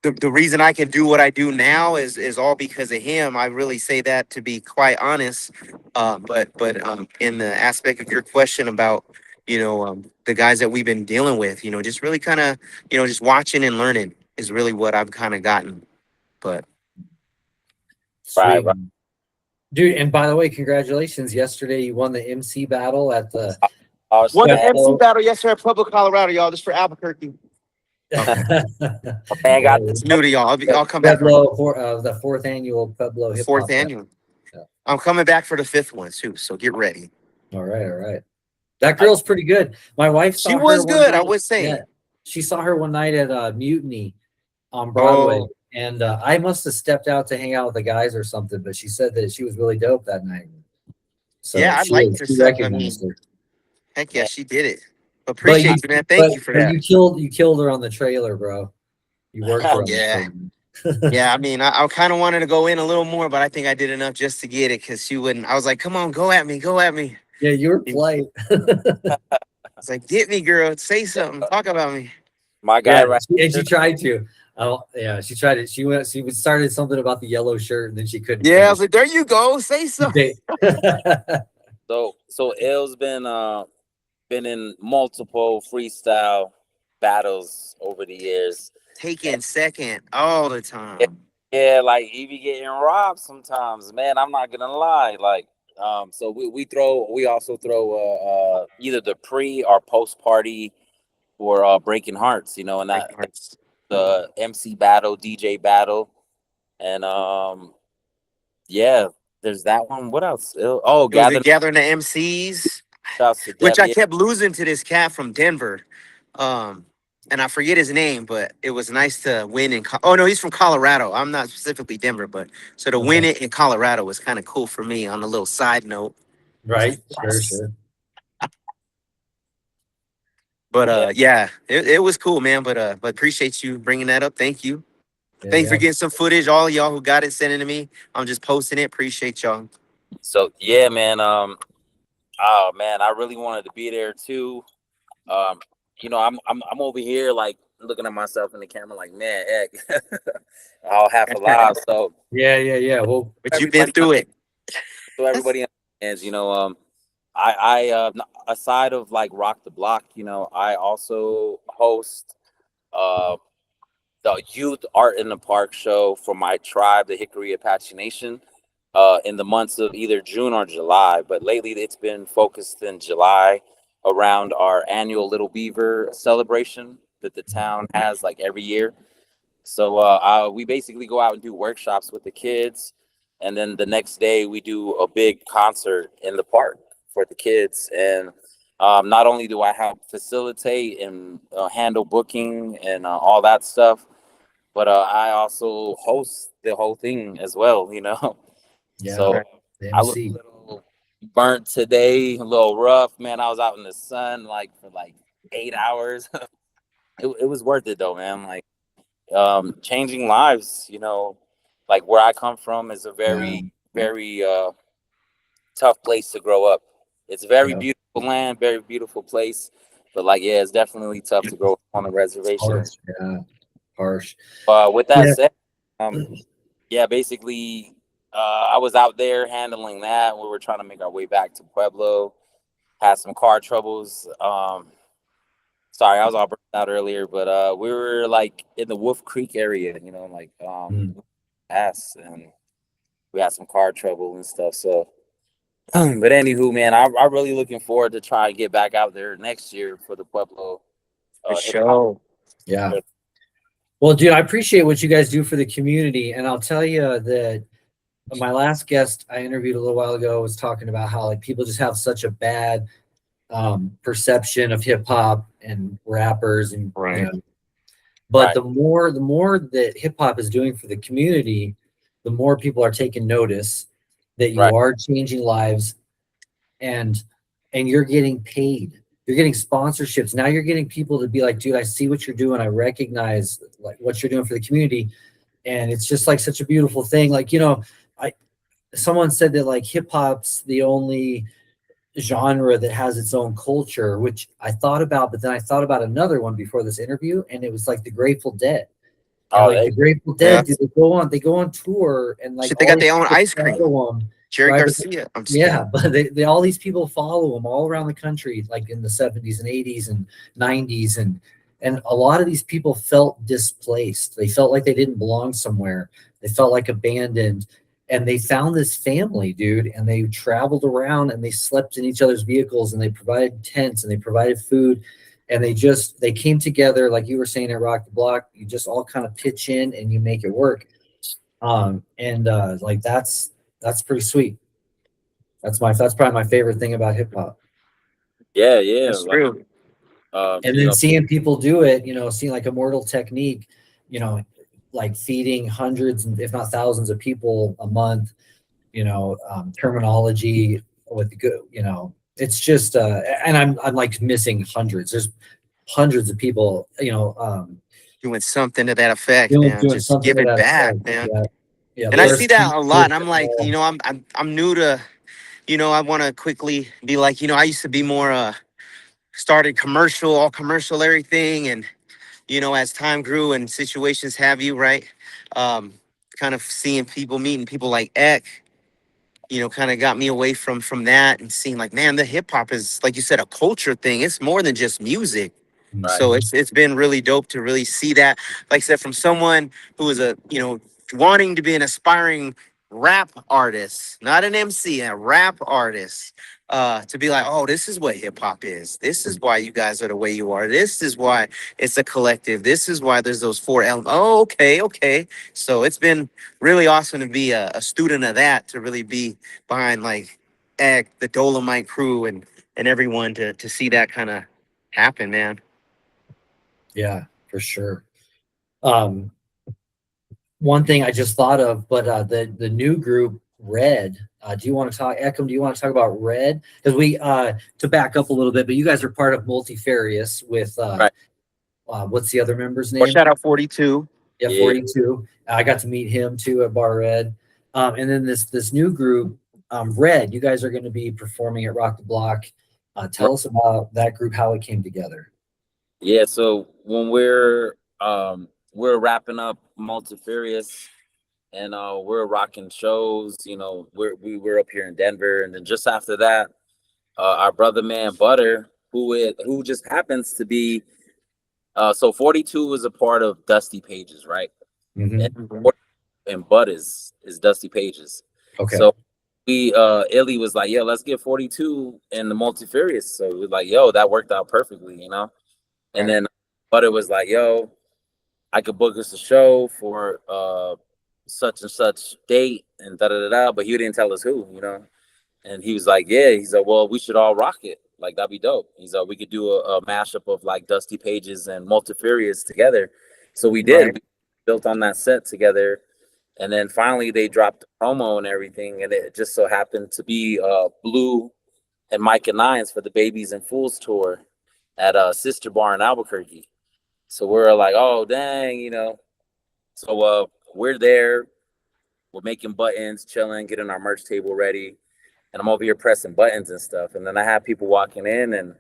the reason I can do what I do now is all because of him. I really say that to be quite honest. But in the aspect of your question about the guys that we've been dealing with, just really kind of just watching and learning is really what I've kind of gotten. But Right, Sweet. right. Dude, and by the way, congratulations. Yesterday you won the MC battle at the Oh, won the snap. MC battle yesterday at Pueblo, Colorado, y'all. Just for Albuquerque. Man, got this. It's new to y'all. I'll come back for Pueblo for the fourth annual Pueblo the Hip fourth Hop Battle. annual. Yeah. I'm coming back for the fifth one too. So get ready. All right. That girl's pretty good. My wife saw She her was one good, I night. would say. Yeah, she saw her one night at Mutiny on Broadway, Oh, and I must have stepped out to hang out with the guys or something. But she said that she was really dope that night. So yeah, I liked her she stuff. I mean, recognized her. heck yeah, she did it. But you, Appreciate you, man. Thank you for that. you killed her on the trailer, bro. You worked her on Yeah. the trailer. Yeah, I mean, I kind of wanted to go in a little more, but I think I did enough just to get it because she wouldn't. I was like, come on, go at me, go at me. Yeah, you were polite. I was like, get me, girl. Say something. Talk about me. My guy, Yeah, right? she tried to. Oh, yeah, she tried it. She started something about the yellow shirt, and then she couldn't. Yeah, I was like, there you go. Say something. So L's been in multiple freestyle battles over the years. Taking second all the time. Yeah, like he be getting robbed sometimes, man. I'm not gonna lie. Like, so we also throw either the pre or post party for Breaking Hearts, and that Breaking hearts. the MC battle, DJ battle, and yeah, there's that one. What else? Oh, It was gather a gathering of MCs, shouts to which Dev. I Yeah, kept losing to this cat from Denver. And I forget his name, but it was nice to win in. Oh no, he's from Colorado. I'm not specifically Denver, but so to win it in Colorado was kind of cool for me. On a little side note, Right. Yes. Sure. But yeah, it was cool, man. But appreciate you bringing that up. Thank you. Thanks for Yeah. getting some footage. All y'all who got it, sending to me. I'm just posting it. Appreciate y'all. so yeah, man. Oh man, I really wanted to be there too. Um, I'm over here like looking at myself in the camera, like, man, heck, I'll half alive. So Yeah. Well, But you've been through it. everybody understands, I aside of like Rock the Block, I also host uh the Youth Art in the Park show for my tribe, the Hickory Apache Nation, in the months of either June or July. But lately it's been focused in July. around our annual Little Beaver celebration that the town has like every year. So we basically go out and do workshops with the kids, and then the next day we do a big concert in the park for the kids. And not only do I help facilitate and handle booking and all that stuff, but I also host the whole thing as well. You know, Yeah. so The I look a MC. little burnt today, a little rough, man. I was out in the sun like for like 8 hours. It was worth it though, man. Like changing lives, you know, like where I come from is a Yeah. very tough place to grow up. It's a very Yeah. beautiful land, very beautiful place, but like yeah, it's definitely tough to grow up on a reservation. Harsh. Yeah. Harsh. With that Yeah. said, yeah, basically I was out there handling that. We were trying to make our way back to Pueblo, had some car troubles. Sorry, I was all burnt out earlier, but we were like in the Wolf Creek area, you know, like Mm. pass, and we had some car trouble and stuff. So, but anywho, man, I'm really looking forward to try and get back out there next year for the Pueblo For hip hop. sure. Yeah. Well, dude, I appreciate what you guys do for the community. And I'll tell you that my last guest I interviewed a little while ago was talking about how like people just have such a bad perception of hip hop and rappers and you Right. know, but Right, the more that hip hop is doing for the community, the more people are taking notice that you right, are changing lives and you're getting paid. You're getting sponsorships. Now you're getting people to be like, dude, I see what you're doing. I recognize like what you're doing for the community. And it's just like such a beautiful thing. Like, you know, I someone said that like hip hop's the only genre that has its own culture, which I thought about, but then I thought about another one before this interview, and it was like the Grateful Dead. And oh, like the Grateful Yeah. Dead, dude, they go on tour, and like Shit, they all got these their own people ice cream. follow them, Jerry right? But Garcia. I'm just yeah, kidding. but they all these people follow them all around the country, like in the 70s and 80s and 90s, and a lot of these people felt displaced. They felt like they didn't belong somewhere. They felt like abandoned, and they found this family, dude, and they traveled around and they slept in each other's vehicles and they provided tents and they provided food, and they came together like you were saying at Rock the Block. You just all kind of pitch in and you make it work. And like that's pretty sweet. That's probably my favorite thing about hip hop. yeah, That's like true. And you then know, seeing people do it, you know, seeing like Immortal Technique, you know, like feeding hundreds and if not thousands of people a month, you know, terminology with the good, you know, it's just and I'm like missing hundreds. There's hundreds of people, you know, Doing something to that effect, man. doing Just something to giving that back, effect. man. Yeah. Yeah. And I yeah, see Thirsty, that a lot. thirsty, I'm like, I'm new to, I want to quickly be like, I used to be more started commercial, all commercial everything, and as time grew and situations have you, right? Um, kind of seeing people, meeting people like Ek, kind of got me away from that and seeing like, man, the hip hop is, like you said, a culture thing. It's more than just music. right, So it's been really dope to really see that. Like I said, from someone who is wanting to be an aspiring rap artist, not an MC, a rap artist, to be like, oh, this is what hip hop is. This is why you guys are the way you are. This is why it's a collective. This is why there's those four elements. Oh, okay, okay. So it's been really awesome to be a student of that, to really be behind like Egg, the Dolomite crew, and everyone to see that kind of happen, man. Yeah, for sure. Um, One thing I just thought of, but the new group Red. Do you want to talk, Ekym? Do you want to talk about Red? Because we to back up a little bit, but you guys are part of Multifarious with right, what's the other member's Well, name? shout out 42. Yeah, yeah. 42. I got to meet him too at Bar Red. And then this new group, Red. You guys are going to be performing at Rock the Block. Tell us about that group, how it came together. Yeah, so when we're wrapping up Multifarious and we're rocking shows, we were up here in Denver, and then just after that, our brother man Butter, who just happens to be so 42 is a part of Dusty Pages, right? Mm-hmm. And Bud is Dusty Pages. Okay. So Illy was like, yo, let's get 42 in the Multifurious. So we're like, yo, that worked out perfectly, you know. And then Butter was like, yo, I could book us a show for such and such date and da da da da, but he didn't tell us who, you know. And he was like, yeah, he's like, well, we should all rock it. Like, that'd be dope. He's like, we could do a mashup of like Dusty Pages and Multifurious together. So we did. Right. We built on that set together. And then finally they dropped the promo and everything. And it just so happened to be Blue and Mike and Nines for the Babies and Fools tour at Sister Bar in Albuquerque. So we're like, oh, dang, you know. So we're there. We're making buttons, chilling, getting our merch table ready. And I'm over here pressing buttons and stuff. And then I have people walking in, and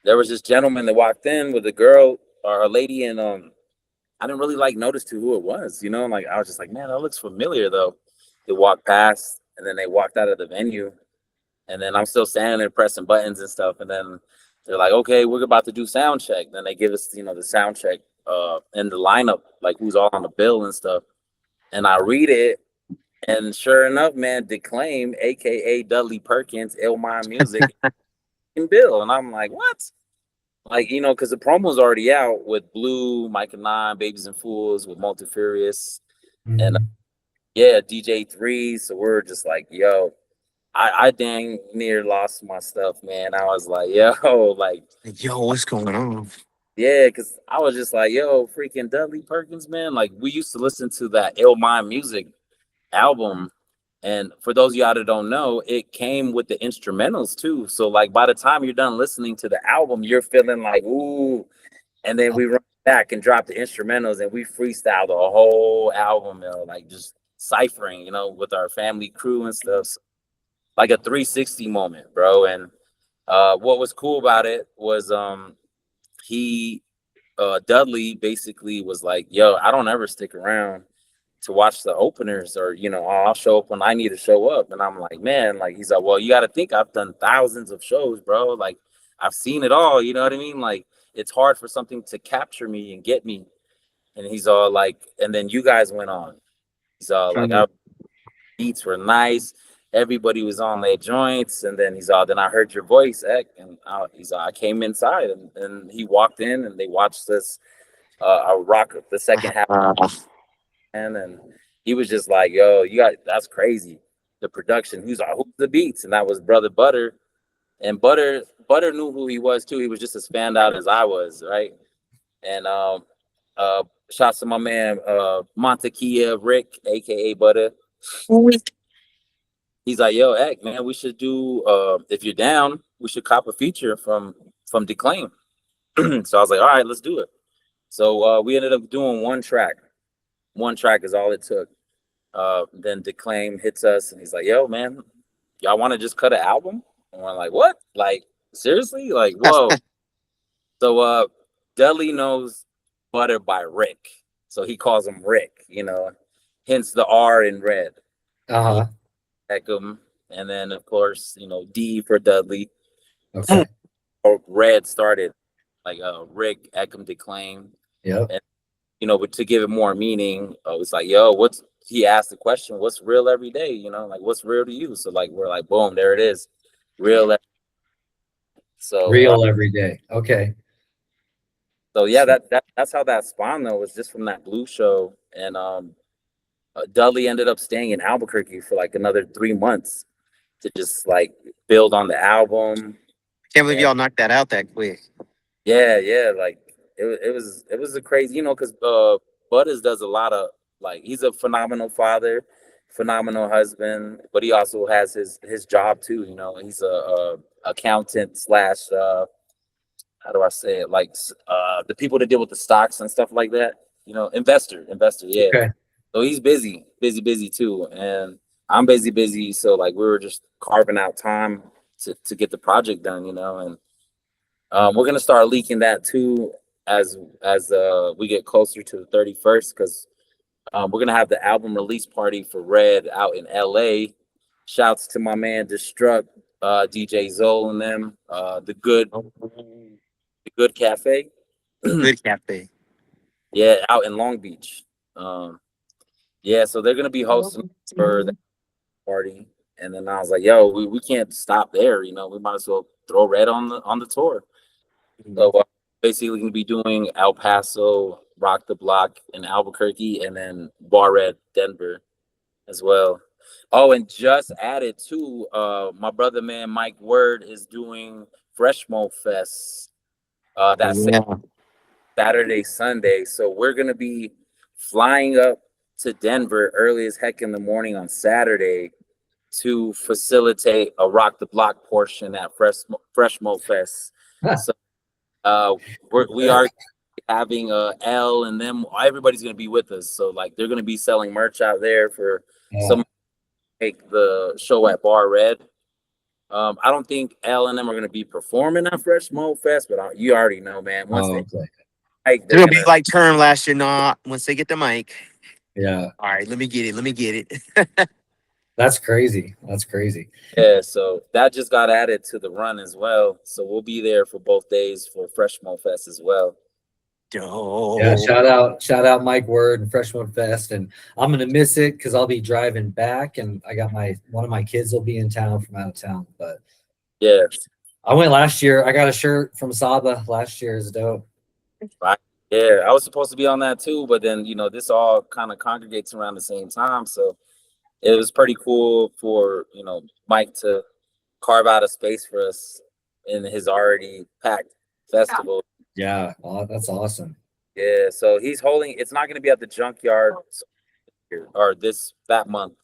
there was this gentleman that walked in with a girl or a lady, and I didn't really like notice to who it was, you know. Like I was just like, man, that looks familiar though. They walked past, and then they walked out of the venue, and then I'm still standing there pressing buttons and stuff. And then they're like, okay, we're about to do sound check. Then they give us, you know, the sound check and the lineup, like who's all on the bill and stuff. And I read it. And sure enough, man, Declaim, aka Dudley Perkins, Illmind Music, and Bill. And I'm like, what? Like, you know, because the promo's already out with Blue, Mike and Nine, Babies and Fools, with Multifurious, and yeah, DJ3. So we're just like, yo, I dang near lost my stuff, man. I was like, yo, like, Yo, what's going on? yeah, because I was just like, yo, freaking Dudley Perkins, man. Like, we used to listen to that Illmind Music album. And for those of y'all that don't know, it came with the instrumentals too. So like by the time you're done listening to the album, you're feeling like, ooh. And then we run back and drop the instrumentals and we freestyle the whole album, you know, like just ciphering, you know, with our family crew and stuff. So, like a 360 moment, bro. And what was cool about it was he Dudley basically was like, yo, I don't ever stick around to watch the openers, or you know, I'll show up when I need to show up. And I'm like, man, like he's like, well, you got to think I've done thousands of shows, bro. Like I've seen it all, you know what I mean? Like it's hard for something to capture me and get me. And he's all like, and then you guys went on. He's all like, our beats were nice, everybody was on their joints. And then he's all, then I heard your voice, Ek. And he's all, I came inside, and he walked in and they watched this rock the second half. And he was just like, yo, you got, that's crazy. The production, who's the beats? And that was Brother Butter. And Butter knew who he was too. He was just as fanned out as I was, right? And shouts to my man Montekia Rick, aka Butter. He's like, yo, Ek, man, we should do if you're down, we should cop a feature from Declaim. So I was like, all right, let's do it. So we ended up doing one track. One track is all it took. Then Declaim hits us and he's like, yo, man, y'all want to just cut an album? And we're like, what? Like, seriously? Like, whoa. So Dudley knows Butter by Rick. So he calls him Rick, you know, hence the R in red. Ekym. And then, of course, you know, D for Dudley. Okay. Or red started like Rick, Ekym, Declaim. Yep. And you know, but to give it more meaning, it's like, yo, he asked the question, what's real every day? You know, like what's real to you? So like, we're like, boom, there it is. Real. So real every day. Okay. So yeah, that's how that spawned though, was just from that Blue show. And Dudley ended up staying in Albuquerque for like another 3 months to just like build on the album. Can't believe y'all knocked that out that quick. Yeah, like it was a crazy, you know, because Butters does a lot of, like, he's a phenomenal father, phenomenal husband, but he also has his job too. You know, he's a accountant slash how do I say it, like the people that deal with the stocks and stuff like that. You know, investor, yeah. Okay. So he's busy too, and I'm busy. So like we were just carving out time to get the project done, you know, and we're gonna start leaking that too as we get closer to the 31st, because we're gonna have the album release party for Red out in LA. Shouts to my man Destruct, DJ Zol and them, the good cafe. Good cafe. Yeah, out in Long Beach. Yeah, so they're gonna be hosting for the party, And then I was like, yo, we can't stop there. You know, we might as well throw Red on the tour. So basically, gonna be doing El Paso, Rock the Block in Albuquerque, and then Bar Red Denver as well. Oh, and just added to my brother man Mike Word is doing Freshmo Fest that Saturday, Sunday. So we're gonna be flying up to Denver early as heck in the morning on Saturday to facilitate a Rock the Block portion at Freshmo Fest. So we are having L and them. Everybody's gonna be with us. So like they're gonna be selling merch out there for some make the show at Bar Red. I don't think L and them are gonna be performing at Freshmo Fest, but you already know, man. Once they They're gonna be like term last year. Not once they get the mic. Yeah. All right, let me get it. That's crazy. That's crazy. Yeah, so that just got added to the run as well. So we'll be there for both days for Freshmo Fest as well. Yeah, shout out Mike Word and Freshman Fest, and I'm gonna miss it because I'll be driving back, and I got one of my kids will be in town from out of town. But yeah, I went last year. I got a shirt from Saba last year. It's dope. Right. Yeah, I was supposed to be on that too, but then this all kind of congregates around the same time, so it was pretty cool for Mike to carve out a space for us in his already packed festival. Yeah, that's awesome. Yeah, so he's holding. It's not going to be at the Junkyard or that month.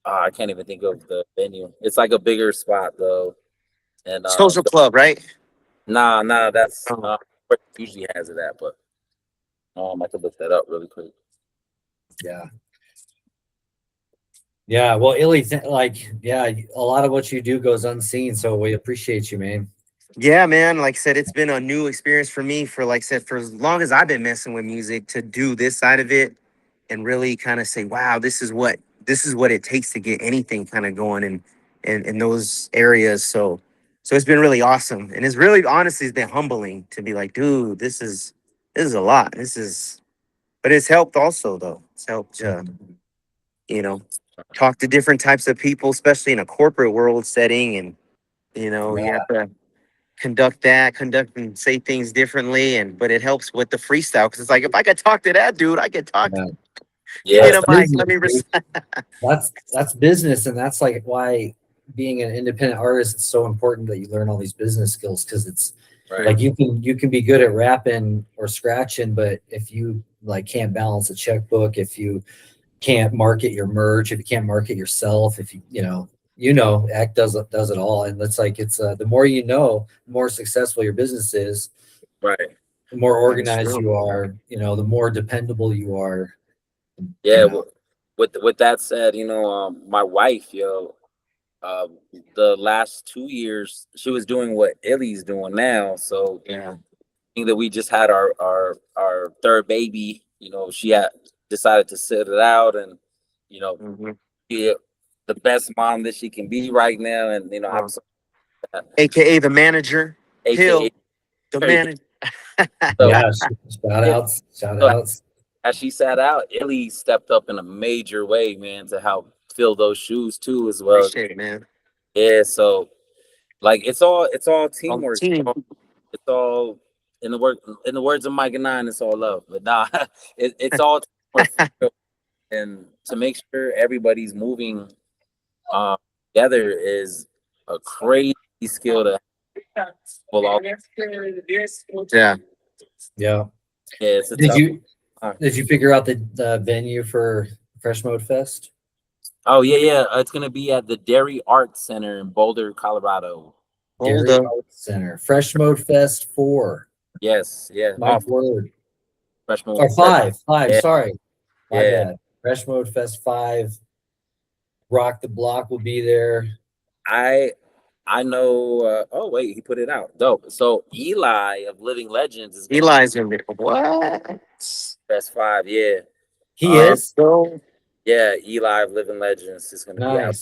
I can't even think of the venue. It's like a bigger spot though, and Social Club, right? Nah, that's where it usually has it at. But I could look that up really quick. Yeah. Yeah, well, Illy, a lot of what you do goes unseen, so we appreciate you, man. Yeah, man. Like I said, it's been a new experience for me for for as long as I've been messing with music to do this side of it and really kind of say, wow, this is what it takes to get anything kind of going in those areas. So it's been really awesome. And it's really honestly it's been humbling to be like, dude, this is a lot. But it's helped also though. It's helped talk to different types of people, especially in a corporate world setting. And you have to conduct and say things differently, but it helps with the freestyle because it's like if I could talk to that dude, I could talk. Yeah, that's business, and that's like why being an independent artist is so important that you learn all these business skills because it's like you can be good at rapping or scratching, but if you can't balance a checkbook, if you can't market your merch, if you can't market yourself, if Act does it all, and it's the more the more successful your business is, right? The more organized you are, the more dependable you are. Yeah. With that said, my wife, the last 2 years she was doing what Illy's doing now. So that we just had our third baby. She had decided to sit it out and be the best mom that she can be right now, and I'm so AKA the manager, AKA the manager. Shout outs. As she sat out, Illy stepped up in a major way, man, to help fill those shoes too as well. Appreciate it, man. Yeah, so it's all teamwork. It's all in the words of Mike and Nine, it's all love. But nah, it's all teamwork. And to make sure everybody's moving together is a crazy skill to pull off. Yeah. Did you figure out the venue for Fresh Mode Fest? Oh yeah. It's gonna be at the Dairy Arts Center in Boulder, Colorado. Dairy Arts Center. Fresh Mode Fest 4. Yes, yeah. My word. Fresh Mode or 5. 5, yeah. Sorry. My bad. Fresh Mode Fest 5. Rock the Block will be there. I know. Oh wait, he put it out. Dope. So Eli of Living Legends is Eli's gonna be what? Fest 5. Yeah, he is. Yeah, Eli of Living Legends is gonna be out.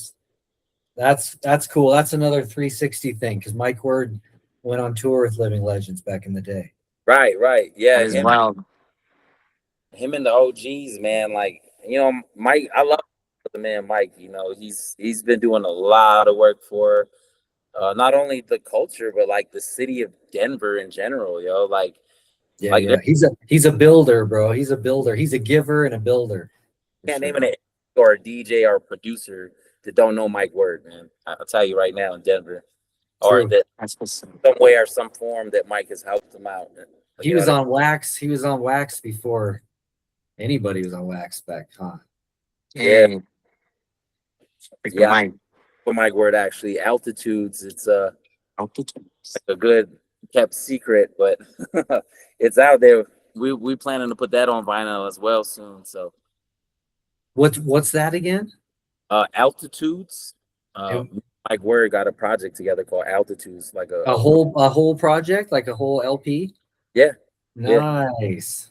That's cool. That's another 360 thing because Mike Word went on tour with Living Legends back in the day. Right. Yeah, wild. Him and the OGs, man. Mike, I love the man Mike. You know, he's been doing a lot of work for not only the culture but like the city of Denver in general. Yo, like Yeah. He's a builder, bro. He's a builder. He's a giver and a builder. for can't sure. name an or a DJ or a producer that don't know Mike Word, man. I'll tell you right now in Denver, or True. that That's what's some way or some form that Mike has helped them out. He was on wax. He was on wax before anybody was on wax back, huh? Yeah. Freaking Yeah. mind. For Mike Word, actually, Altitudes. It's Altitude. a good kept secret, but it's out there. We planning to put that on vinyl as well soon. So What's that again? Altitudes. And Mike Word got a project together called Altitudes, like a whole project, like a whole LP. Yeah. Nice.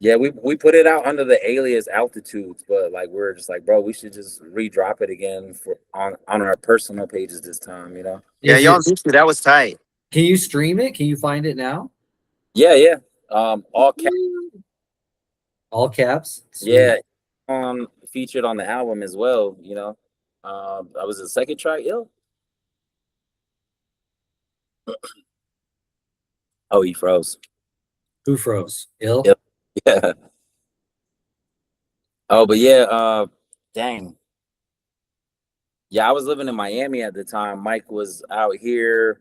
Yeah, we put it out under the alias Altitudes, but like we're just like, bro, we should just redrop it again for on our personal pages this time, you know? Yeah, Is y'all it- need to. That was tight. Can you stream it? Can you find it now? Yeah. All caps. All caps. Sweet. Yeah, featured on the album as well, you know. I was the second track, yo. Oh, he froze. Who froze? Ill. Yep. Yeah. Oh, but yeah, dang. Yeah, I was living in Miami at the time. Mike was out here.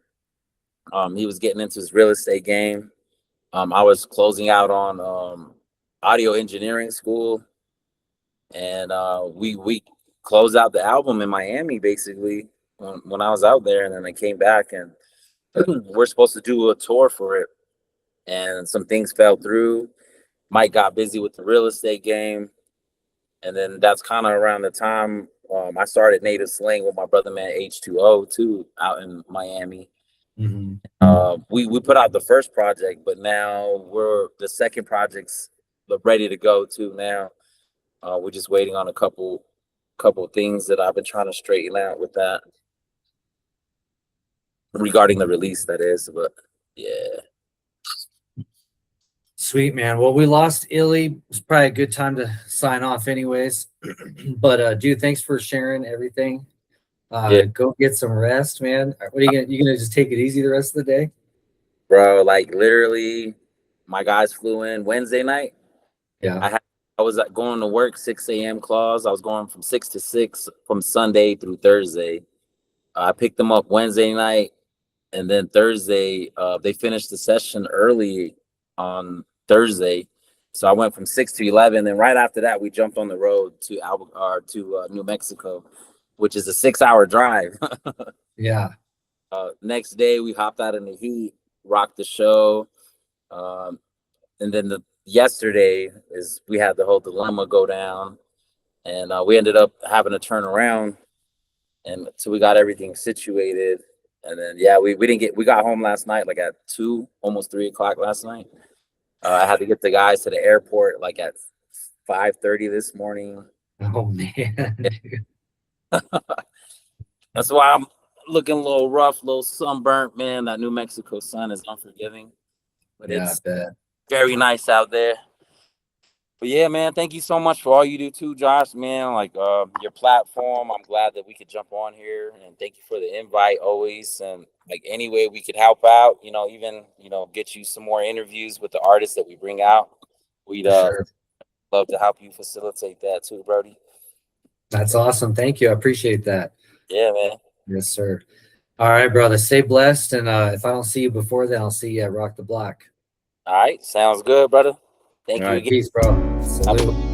He was getting into his real estate game. I was closing out on audio engineering school, and we closed out the album in Miami basically when I was out there, and then I came back and we're supposed to do a tour for it, and some things fell through. Mike got busy with the real estate game, and then that's kind of around the time I started Native Slang with my brother man H2O too out in Miami. Mhm. We put out the first project, but now the second project's ready to go too now. We're just waiting on a couple things that I've been trying to straighten out with that regarding the release, that is. But yeah. Sweet, man. Well, we lost Illy. It's probably a good time to sign off anyways. But dude, thanks for sharing everything. Yeah. Go get some rest, man. What are you gonna just take it easy the rest of the day? Bro, like literally my guys flew in Wednesday night. Yeah. I was going to work 6 a.m. clause. I was going from 6 to 6 from Sunday through Thursday. I picked them up Wednesday night, and then Thursday, they finished the session early on Thursday. So I went from 6 to 11. And right after that, we jumped on the road to New Mexico, which is a 6-hour drive. Yeah. Next day, we hopped out in the heat, rocked the show. And then yesterday is we had the whole dilemma go down, and we ended up having to turn around, and so we got everything situated. And then we got home last night like at 2, almost 3 o'clock last night. I had to get the guys to the airport like at 5:30 this morning. Oh man. That's why I'm looking a little rough, a little sunburnt, man. That New Mexico sun is unforgiving, but Yeah, it's I bet. very nice out there. But yeah, man, thank you so much for all you do too, Josh, man. Like your platform, I'm glad that we could jump on here, and thank you for the invite always. And like any way we could help out, even get you some more interviews with the artists that we bring out. We'd Sure. love to help you facilitate that too, Brody. That's awesome. Thank you. I appreciate that. Yeah, man. Yes, sir. All right, brother. Stay blessed. And if I don't see you before then, I'll see you at Rock the Block. All right, sounds good, brother. Thank All you right, again. peace, bro. Salute.